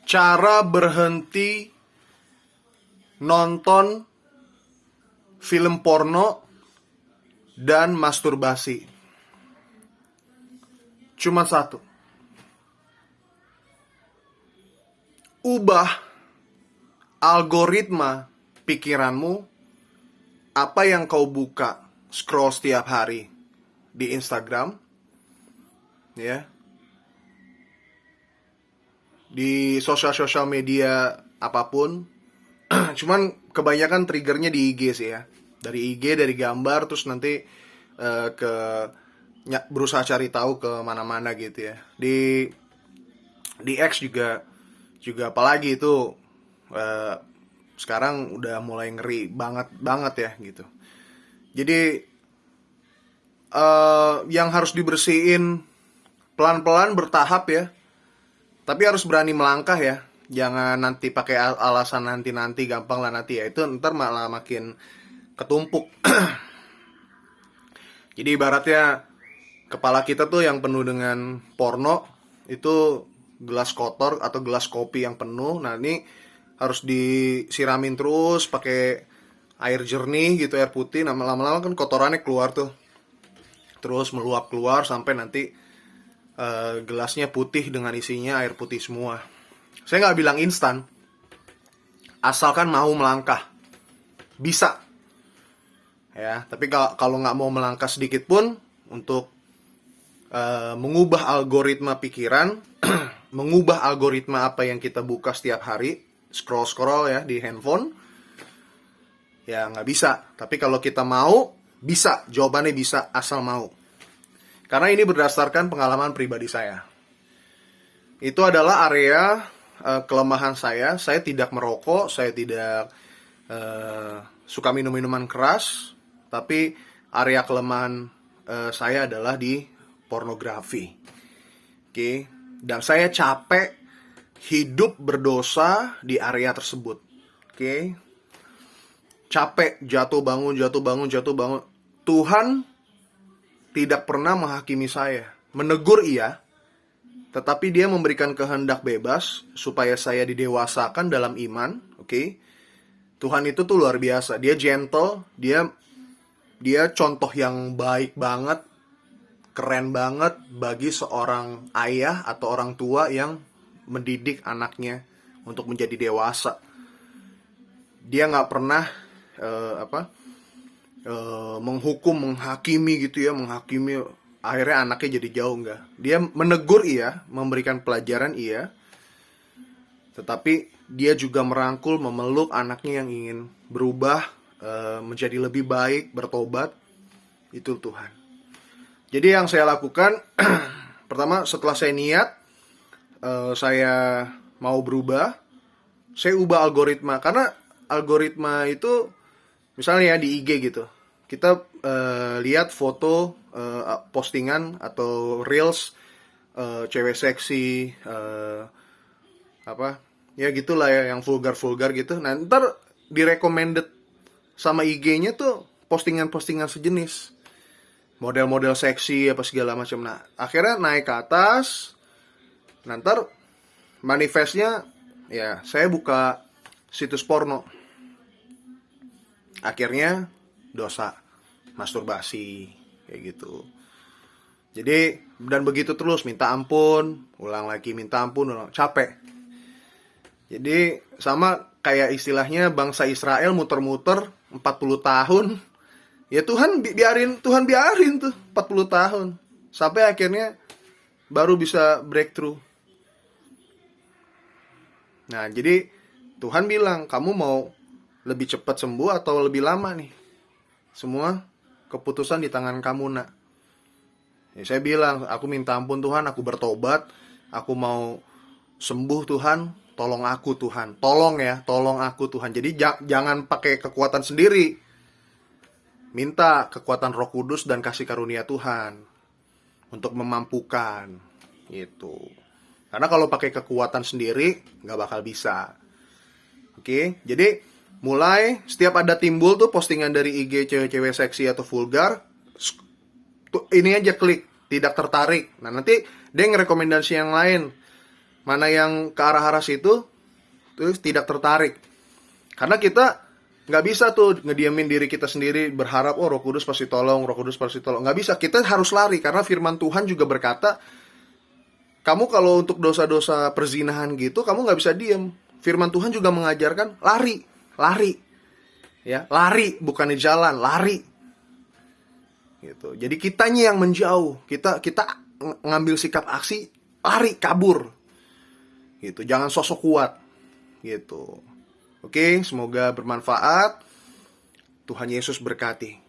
Cara berhenti nonton film porno dan masturbasi. Cuma satu. Ubah algoritma pikiranmu. Apa yang kau buka, scroll setiap hari di Instagram, ya, di sosial media apapun. Cuman kebanyakan triggernya di IG sih ya. Dari IG, dari gambar, terus nanti ke berusaha cari tahu ke mana-mana gitu ya. Di X juga apalagi itu sekarang udah mulai ngeri banget ya gitu. Jadi yang harus dibersihin pelan-pelan bertahap ya. Tapi harus berani melangkah ya. Jangan nanti pakai alasan nanti gampang lah nanti ya. Itu ntar malah makin ketumpuk. Jadi ibaratnya kepala kita tuh yang penuh dengan porno, itu gelas kotor atau gelas kopi yang penuh. Nah ini harus disiramin terus pakai air jernih gitu, air putih. Nah lama-lama kan kotorannya keluar tuh. Terus meluap keluar sampai nanti gelasnya putih dengan isinya air putih semua. Saya nggak bilang instan, asalkan mau melangkah, bisa. Ya, tapi kalau nggak mau melangkah sedikit pun untuk mengubah algoritma pikiran, mengubah algoritma apa yang kita buka setiap hari, scroll ya di handphone, ya nggak bisa. Tapi kalau kita mau, bisa. Jawabannya bisa, asal mau. Karena ini berdasarkan pengalaman pribadi saya. Itu adalah area kelemahan saya. Saya tidak merokok, saya tidak suka minum-minuman keras. Tapi area kelemahan saya adalah di pornografi. Oke. Dan saya capek hidup berdosa di area tersebut. Oke. Capek, jatuh bangun. Tuhan tidak pernah menghakimi saya. Menegur iya, tetapi dia memberikan kehendak bebas supaya saya didewasakan dalam iman. Oke. Tuhan itu tuh luar biasa. Dia gentle, dia contoh yang baik banget, keren banget bagi seorang ayah atau orang tua yang mendidik anaknya untuk menjadi dewasa. Dia nggak pernah menghukum, menghakimi gitu ya, menghakimi akhirnya anaknya jadi jauh, enggak. Dia menegur iya, memberikan pelajaran iya, tetapi dia juga merangkul, memeluk anaknya yang ingin berubah, menjadi lebih baik, bertobat. Itu Tuhan. Jadi yang saya lakukan pertama, setelah saya niat saya mau berubah, saya ubah algoritma. Karena algoritma itu misalnya ya di IG gitu, kita lihat foto postingan atau reels cewek seksi, ya gitulah ya, yang vulgar gitu. Nah ntar di recommended sama IG-nya tuh postingan-postingan sejenis, model-model seksi apa segala macam. Nah akhirnya naik ke atas. Nah ntar manifestnya ya saya buka situs porno. Akhirnya dosa masturbasi kayak gitu. Jadi dan begitu terus, minta ampun, ulang lagi minta ampun, capek. Jadi sama kayak istilahnya bangsa Israel muter-muter 40 tahun. Ya Tuhan biarin tuh 40 tahun sampai akhirnya baru bisa breakthrough. Nah, jadi Tuhan bilang, kamu mau lebih cepat sembuh atau lebih lama nih? Semua keputusan di tangan kamu, nak. Ya, saya bilang, aku minta ampun Tuhan, aku bertobat, aku mau sembuh Tuhan, tolong aku Tuhan. Tolong aku Tuhan. Jadi jangan pakai kekuatan sendiri. Minta kekuatan Roh Kudus dan kasih karunia Tuhan untuk memampukan gitu. Karena kalau pakai kekuatan sendiri nggak bakal bisa. Oke, jadi mulai setiap ada timbul tuh postingan dari IG cewek-cewek seksi atau vulgar, ini aja klik, tidak tertarik. Nah nanti dia ngerekomendasi yang lain. mana yang ke arah-arah situ, terus tidak tertarik. Karena kita nggak bisa tuh ngediamin diri kita sendiri berharap, oh Roh Kudus pasti tolong, Roh Kudus pasti tolong. Nggak bisa, kita harus lari. Karena firman Tuhan juga berkata, kamu kalau untuk dosa-dosa perzinahan gitu, kamu nggak bisa diem. Firman Tuhan juga mengajarkan, lari, lari. Ya, lari, bukannya jalan, lari. Gitu. Jadi kitanya yang menjauh, kita ngambil sikap aksi, lari, kabur. Gitu, jangan sosok kuat. Gitu. Oke, semoga bermanfaat. Tuhan Yesus berkati.